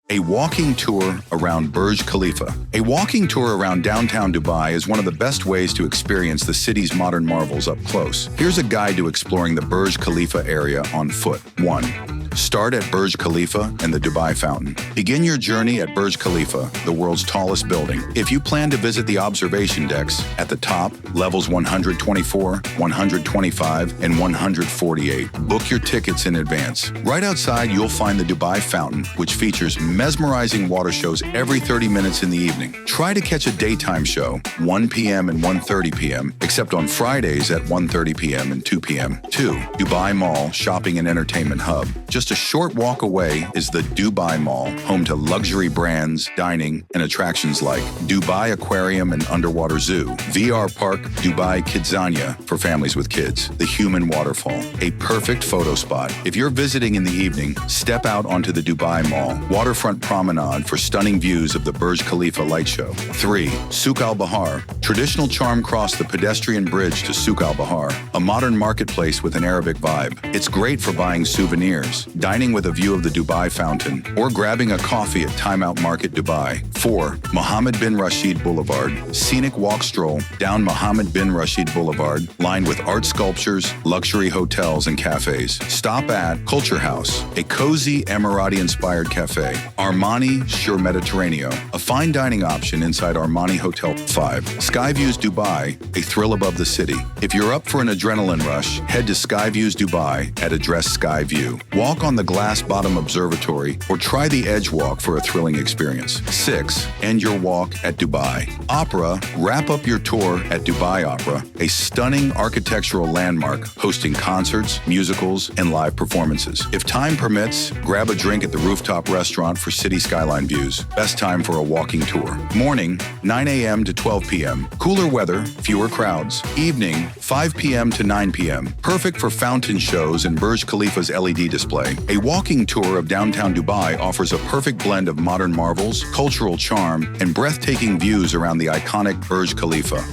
A walking tour around Burj Khalifa. A walking tour around downtown Dubai is one of the best ways to experience the city's modern marvels up close. Here's a guide to exploring the Burj Khalifa area on foot. 1. Start at Burj Khalifa and the Dubai Fountain. Begin your journey at Burj Khalifa, the world's tallest building. If you plan to visit the observation decks, at the top, levels 124, 125, and 148, book your tickets in advance. Right outside, you'll find the Dubai Fountain, which features mesmerizing water shows every 30 minutes in the evening. Try to catch a daytime show, 1 p.m. and 1:30 p.m., except on Fridays at 1:30 p.m. and 2 p.m. 2. Dubai Mall, shopping and entertainment hub. Just a short walk away is the Dubai Mall, home to luxury brands, dining, and attractions like Dubai Aquarium and Underwater Zoo, VR Park Dubai Kidzania for families with kids, the Human Waterfall, a perfect photo spot. If you're visiting in the evening, step out onto the Dubai Mall, waterfront promenade for stunning views of the Burj Khalifa light show. 3. Souk al-Bahar. Traditional charm cross the pedestrian bridge to Souk al-Bahar, a modern marketplace with an Arabic vibe. It's great for buying souvenirs, dining with a view of the Dubai Fountain, or grabbing a coffee at Time Out Market Dubai. 4. Mohammed bin Rashid Boulevard. Scenic walk stroll down Mohammed bin Rashid Boulevard, lined with art sculptures, luxury hotels, and cafes. Stop at Culture House, a cozy Emirati-inspired cafe. Armani Sur Mediterraneo, a fine dining option inside Armani Hotel. 5. Skyviews Dubai, a thrill above the city. If you're up for an adrenaline rush, head to Skyviews Dubai at address Skyview. Walk on the glass bottom observatory or try the edge walk for a thrilling experience. 6. End your walk at Dubai Opera. Wrap up your tour at Dubai Opera, a stunning architectural landmark hosting concerts, musicals, and live performances. If time permits, grab a drink at the rooftop restaurant for city skyline views. Best time for a walking tour. Morning, 9 a.m. to 12 p.m. Cooler weather, fewer crowds. Evening, 5 p.m. to 9 p.m. Perfect for fountain shows and Burj Khalifa's LED display. A walking tour of downtown Dubai offers a perfect blend of modern marvels, cultural charm, and breathtaking views around the iconic Burj Khalifa.